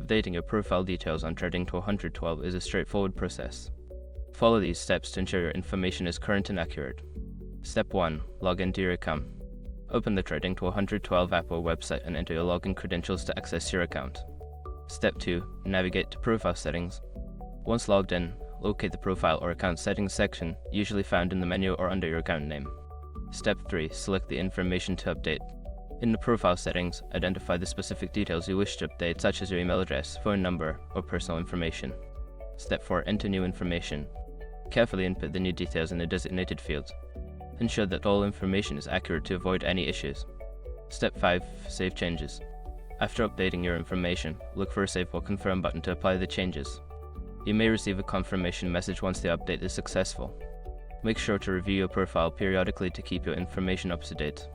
Updating your profile details on Trading212 is a straightforward process. Follow these steps to ensure your information is current and accurate. Step 1. Log into your account. Open the Trading212 app or website and enter your login credentials to access your account. Step 2. Navigate to Profile Settings. Once logged in, locate the Profile or Account Settings section, usually found in the menu or under your account name. Step 3. Select the information to update. In the Profile Settings, identify the specific details you wish to update, such as your email address, phone number, or personal information. Step 4. Enter new information. Carefully input the new details in the designated fields. Ensure that all information is accurate to avoid any issues. Step 5. Save changes. After updating your information, look for a Save or Confirm button to apply the changes. You may receive a confirmation message once the update is successful. Make sure to review your profile periodically to keep your information up to date.